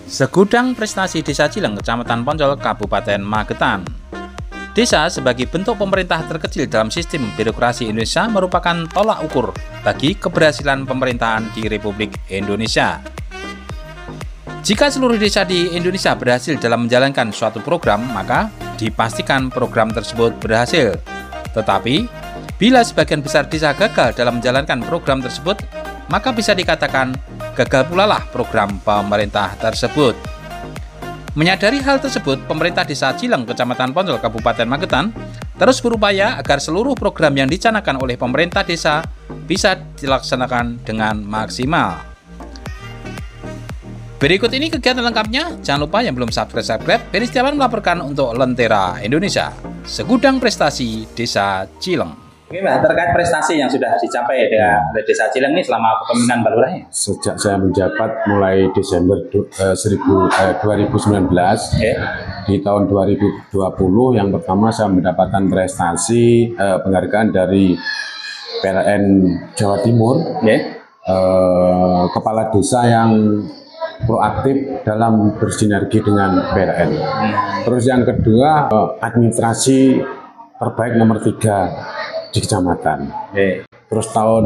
Segudang prestasi Desa Cileng, Kecamatan Poncol, Kabupaten Magetan. Desa sebagai bentuk pemerintah terkecil dalam sistem birokrasi Indonesia merupakan tolak ukur bagi keberhasilan pemerintahan di Republik Indonesia. Jika seluruh desa di Indonesia berhasil dalam menjalankan suatu program, maka dipastikan program tersebut berhasil. Tetapi, bila sebagian besar desa gagal dalam menjalankan program tersebut, maka bisa dikatakan gagal pula lah program pemerintah tersebut. Menyadari hal tersebut, pemerintah Desa Cileng, Kecamatan Poncol, Kabupaten Magetan terus berupaya agar seluruh program yang dicanangkan oleh pemerintah desa bisa dilaksanakan dengan maksimal. Berikut ini kegiatan lengkapnya. Jangan lupa yang belum subscribe, Ferry Setiawan melaporkan untuk Lentera Indonesia. Segudang prestasi Desa Cileng. Oke, Mbak, terkait prestasi yang sudah dicapai oleh Desa Cileng ini selama kepemimpinan Mbak Lurah. Sejak saya menjabat mulai Desember 2019, di tahun 2020 yang pertama saya mendapatkan prestasi penghargaan dari PLN Jawa Timur, kepala desa yang proaktif dalam bersinergi dengan PLN. Terus yang kedua, administrasi terbaik nomor 3 di kecamatan. Terus tahun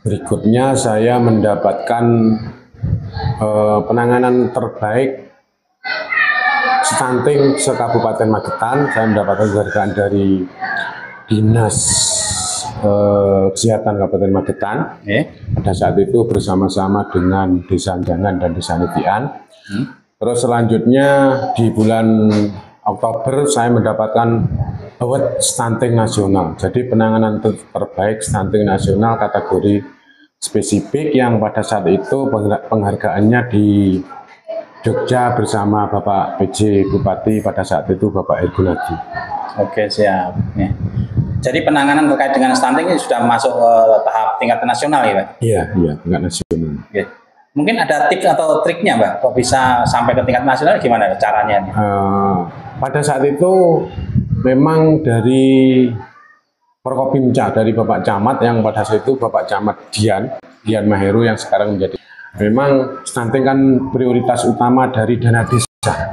berikutnya saya mendapatkan penanganan terbaik stunting se-Kabupaten Magetan. Saya mendapatkan penghargaan dari Dinas Kesehatan Kabupaten Magetan. Pada saat itu bersama-sama dengan Desa Jangan dan Desa Nitian. Terus selanjutnya di bulan Oktober saya mendapatkan award stunting nasional. Jadi penanganan terbaik stunting nasional kategori spesifik yang pada saat itu penghargaannya di Jogja bersama Bapak PJ Bupati pada saat itu Bapak Ergunadi. Oke, siap. Jadi penanganan terkait dengan stunting ini sudah masuk ke tahap tingkat nasional ya, Pak? Iya, tingkat nasional. Mungkin ada tips atau triknya, Mbak, kok bisa sampai ke tingkat nasional, gimana caranya? Pada saat itu memang dari Prokopimca, dari Bapak Camat yang pada saat itu Bapak Camat Dian Maheru yang sekarang menjadi. Memang stunting kan prioritas utama dari dana desa.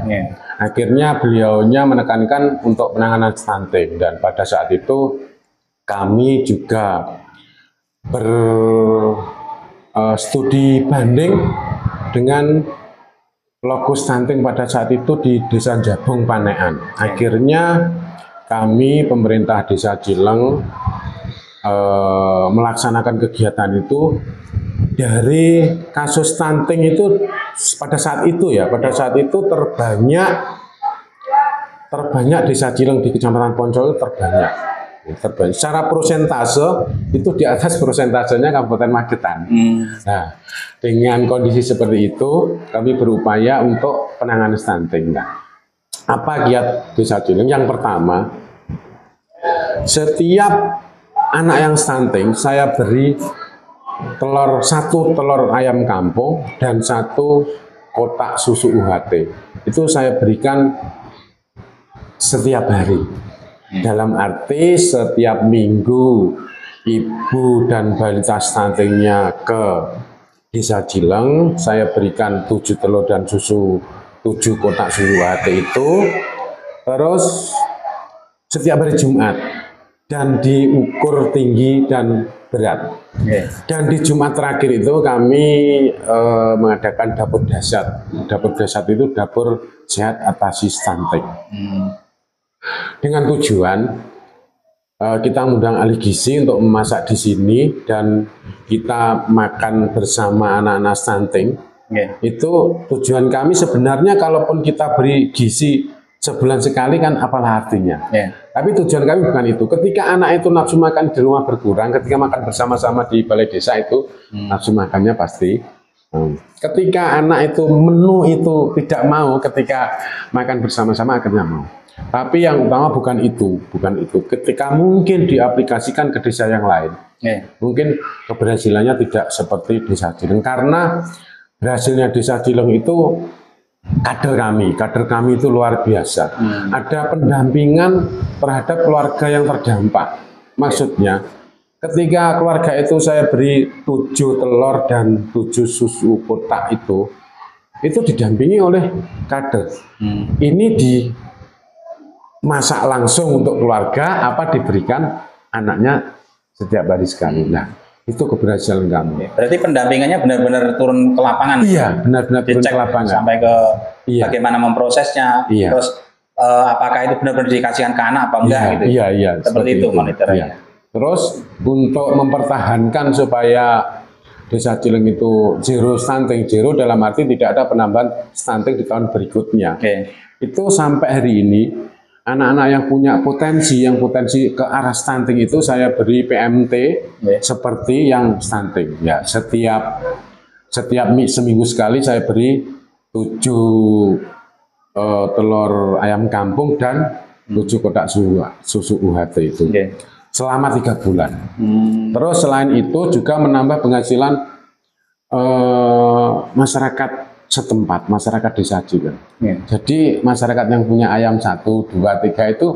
Akhirnya beliaunya menekankan untuk penanganan stunting, dan pada saat itu kami juga studi banding dengan lokus stunting pada saat itu di Desa Jabung Panean. Akhirnya kami pemerintah Desa Cileng melaksanakan kegiatan itu. Dari kasus stunting itu pada saat itu terbanyak Desa Cileng di Kecamatan Poncol terbanyak. Secara persentase itu di atas persentasenya Kabupaten Magetan. Nah, dengan kondisi seperti itu kami berupaya untuk penanganan stunting. Nah, apa giat Desa Cileng? Yang pertama, setiap anak yang stunting saya beri satu telur ayam kampung dan 1 kotak susu UHT. Itu saya berikan setiap hari. Dalam arti setiap minggu ibu dan balita stuntingnya ke Desa Cileng, saya berikan 7 telur dan 7 kotak susu UHT itu. Terus setiap hari Jumat dan diukur tinggi dan berat. Dan di Jumat terakhir itu kami mengadakan dapur dasyat. Dapur dasyat itu dapur sehat atasi stunting. Dengan tujuan kita mengundang ahli gizi untuk memasak di sini dan kita makan bersama anak-anak stunting. Itu tujuan kami sebenarnya, kalaupun kita beri gizi sebulan sekali kan apalah artinya. Tapi tujuan kami bukan itu. Ketika anak itu nafsu makan di rumah berkurang, ketika makan bersama-sama di balai desa itu nafsu makannya pasti. Ketika anak itu menu itu tidak mau, ketika makan bersama-sama akhirnya mau. Tapi yang utama bukan itu. Ketika mungkin diaplikasikan ke desa yang lain, mungkin keberhasilannya tidak seperti Desa Cileng, karena berhasilnya Desa Cileng itu kader kami itu luar biasa. Ada pendampingan terhadap keluarga yang terdampak. Maksudnya, ketika keluarga itu saya beri 7 telur dan 7 susu kotak itu, itu didampingi oleh kader. Ini dimasak langsung untuk keluarga, apa diberikan anaknya setiap hari sekali. Nah, itu keberhasilan kami. Berarti pendampingannya benar-benar turun ke lapangan. Iya, benar-benar turun ke lapangan. Sampai ke bagaimana memprosesnya, terus apakah itu benar-benar dikasihkan ke anak apa enggak gitu. Iya. Seperti itu monitoringnya. Iya. Terus untuk mempertahankan supaya Desa Cileng itu zero stunting, zero dalam arti tidak ada penambahan stunting di tahun berikutnya. Itu sampai hari ini anak-anak yang punya potensi ke arah stunting itu saya beri PMT seperti yang stunting. Ya, setiap seminggu sekali saya beri 7 telur ayam kampung dan 7 kotak susu UHT itu. Selama 3 bulan. Terus selain itu juga menambah penghasilan masyarakat setempat, masyarakat Desa Cileng. Jadi masyarakat yang punya ayam 1, 2, 3 itu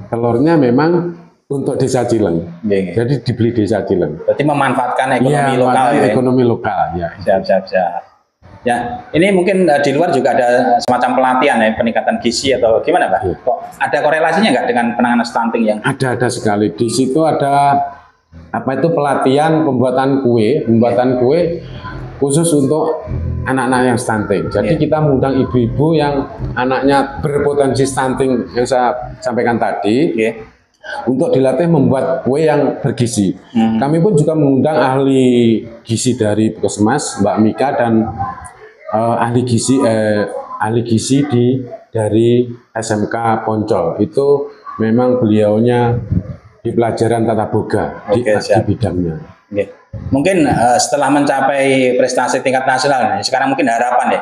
telurnya memang untuk Desa Cileng. Jadi dibeli Desa Cileng. Berarti memanfaatkan ekonomi lokal. Ekonomi lokal. Ya. Siap. Ya, ini mungkin di luar juga ada semacam pelatihan ya, peningkatan gizi atau gimana Pak? Kok ada korelasinya nggak dengan penanganan stunting yang? Ada sekali. Di situ ada pelatihan pembuatan kue khusus untuk anak-anak yang stunting. Jadi kita mengundang ibu-ibu yang anaknya berpotensi stunting yang saya sampaikan tadi. Untuk dilatih membuat kue yang bergizi. Kami pun juga mengundang ahli gizi dari Puskesmas, Mbak Mika, dan ahli gizi dari SMK Poncol. Itu memang beliaunya di pelajaran tata boga di bidangnya. Mungkin setelah mencapai prestasi tingkat nasional, sekarang mungkin harapan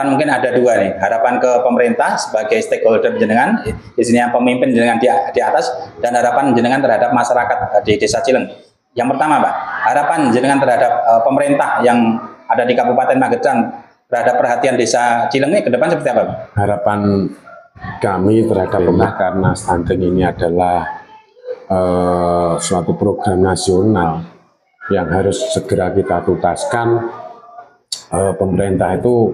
mungkin ada 2 nih. Harapan ke pemerintah sebagai stakeholder jenengan, isinya pemimpin jenengan di atas, dan harapan jenengan terhadap masyarakat di Desa Cileng. Yang pertama Pak, harapan jenengan terhadap pemerintah yang ada di Kabupaten Magetan terhadap perhatian Desa Cileng ini ke depan seperti apa Pak? Harapan kami terhadap pemerintah karena stunting ini adalah suatu program nasional yang harus segera kita tuntaskan. Pemerintah itu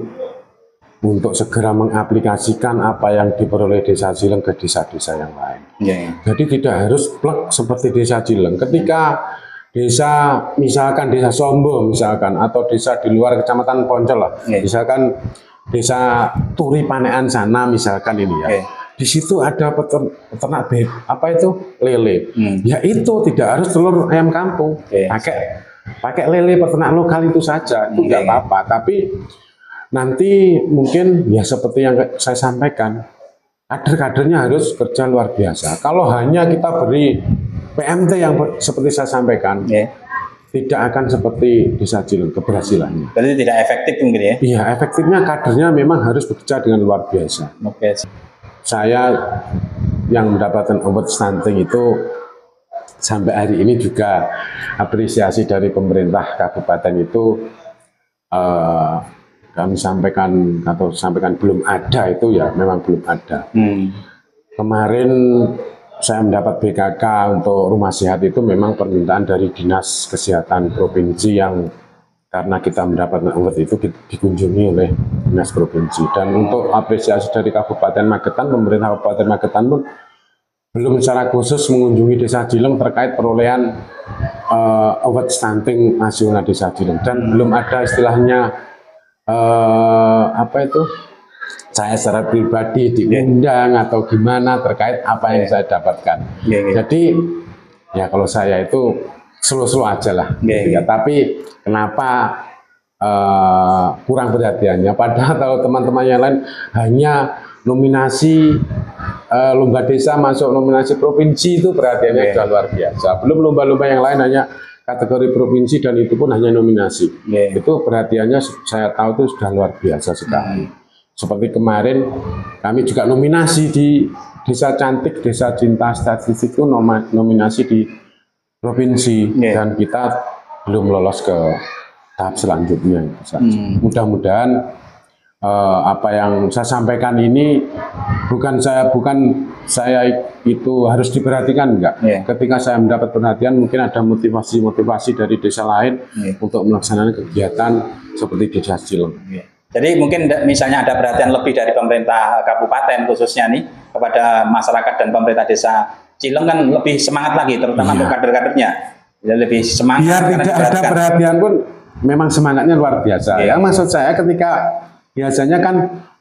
untuk segera mengaplikasikan apa yang diperoleh Desa Cileng ke desa-desa yang lain. Jadi tidak harus plek seperti Desa Cileng. Ketika desa, misalkan Desa Sombo misalkan, atau desa di luar Kecamatan Poncol lah, misalkan Desa Turi Panean sana misalkan ini ya. Di situ ada peternak lele. Ya itu tidak harus telur ayam kampung. Pakai lele peternak lokal itu saja, tidak apa-apa. Tapi nanti mungkin ya seperti yang saya sampaikan, kader-kadernya harus kerja luar biasa. Kalau hanya kita beri PMT yang seperti saya sampaikan, tidak akan seperti Desa Cileng keberhasilannya. Berarti tidak efektif mungkin ya? Iya, efektifnya kadernya memang harus bekerja dengan luar biasa. Saya yang mendapatkan award stunting itu sampai hari ini juga apresiasi dari pemerintah kabupaten itu kami sampaikan belum ada, itu ya memang belum ada. Kemarin saya mendapat BKK untuk rumah sehat itu memang permintaan dari Dinas Kesehatan Provinsi, yang karena kita mendapatkan award itu dikunjungi oleh Dinas Provinsi. Dan untuk apresiasi dari Kabupaten Magetan, pemerintah Kabupaten Magetan pun belum secara khusus mengunjungi Desa Cileng terkait perolehan award stunting nasional Desa Cileng, dan belum ada istilahnya saya secara pribadi diundang atau gimana terkait apa yang saya dapatkan. Jadi ya kalau saya itu slow-slow aja lah. Tapi kenapa kurang perhatiannya? Padahal kalau teman-teman yang lain hanya nominasi lomba desa masuk nominasi provinsi, itu perhatiannya sudah luar biasa. Belum lomba-lomba yang lain hanya kategori provinsi, dan itu pun hanya nominasi. Itu perhatiannya saya tahu itu sudah luar biasa sekali. Seperti kemarin kami juga nominasi di Desa Cantik, Desa Cinta Statistik itu nominasi di provinsi, dan kita belum lolos ke tahap selanjutnya. Mudah-mudahan apa yang saya sampaikan ini bukan saya itu harus diperhatikan, enggak. Ketika saya mendapat perhatian, mungkin ada motivasi dari desa lain untuk melaksanakan kegiatan seperti Desa Cileng. Jadi mungkin misalnya ada perhatian lebih dari pemerintah kabupaten khususnya nih kepada masyarakat dan pemerintah desa Cileng kan lebih semangat lagi, terutama untuk kader-kadernya. Ya, lebih semangat. Biar tidak ada perhatian pun memang semangatnya luar biasa. Ya, maksud saya ketika biasanya kan,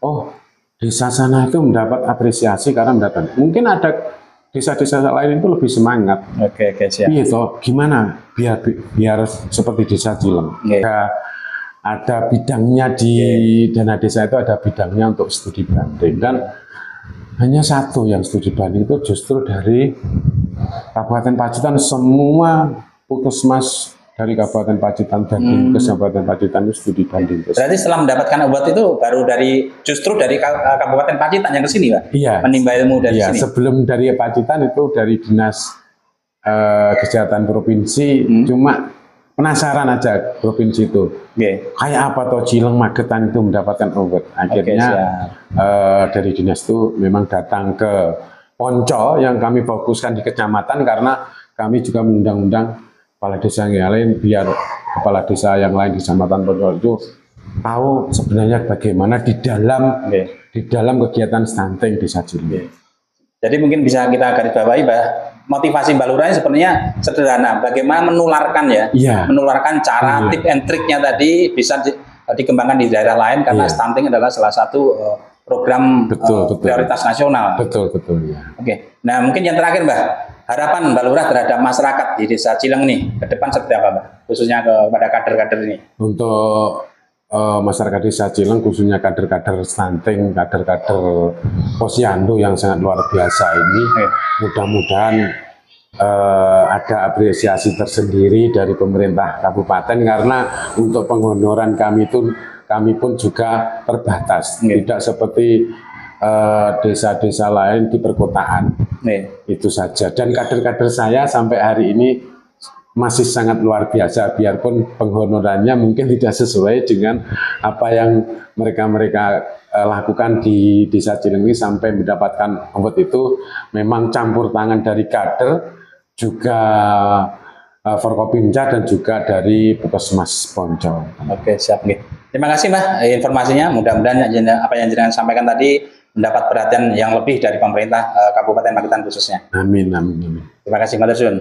oh desa sana itu mendapat apresiasi karena mendapat. Mungkin ada desa-desa lain itu lebih semangat. Oke, siap. Iya toh, gimana biar seperti desa Cileng. Ada bidangnya di dana desa itu, ada bidangnya untuk studi banding, dan hanya satu yang studi banding itu justru dari Kabupaten Pacitan. Semua puskesmas dari Kabupaten Pacitan dan Kabupaten Pacitan itu studi banding. Berarti setelah mendapatkan obat itu baru justru dari Kabupaten Pacitan yang ke sini, Pak? Iya. Menimba ilmu dari sini. Sebelum dari Pacitan itu dari Dinas Kesehatan Provinsi, cuma penasaran aja provinsi itu. Kayak apa toh Cileng Magetan itu mendapatkan obat. Akhirnya dari dinas itu memang datang ke Poncol yang kami fokuskan di kecamatan, karena kami juga mengundang-undang kepala desa yang lain biar kepala desa yang lain di kecamatan Poncol itu tahu sebenarnya bagaimana di dalam kegiatan stunting desa Cileng. Jadi mungkin bisa kita garis bawahi, Mbak, motivasi Mbak Lurah ssebenarnya sederhana. Bagaimana menularkan menularkan cara tip and triknya tadi bisa dikembangkan di daerah lain, karena stunting adalah salah satu program prioritas nasional. Betul ya. Oke. Nah mungkin yang terakhir, Mbak, harapan Mbak Lurah terhadap masyarakat di desa Cileng nih ke depan seperti apa, Mbak? Khususnya kepada kader-kader ini. Untuk masyarakat desa Cileng, khususnya kader-kader stunting, kader-kader posyandu yang sangat luar biasa ini, mudah-mudahan ada apresiasi tersendiri dari pemerintah kabupaten, karena untuk penghonoran kami pun juga terbatas, tidak seperti desa-desa lain di perkotaan. Itu saja. Dan kader-kader saya sampai hari ini masih sangat luar biasa, biarpun penghonorannya mungkin tidak sesuai dengan apa yang mereka lakukan di desa Cileng ini sampai mendapatkan obat itu. Memang campur tangan dari kader, juga Forkopimda, dan juga dari Puskesmas Poncol. Oke, siap. Terima kasih, Mbak, informasinya. Mudah-mudahan apa yang jenengan sampaikan tadi mendapat perhatian yang lebih dari pemerintah Kabupaten Magetan khususnya. Amin. Terima kasih, Mbak Terjun.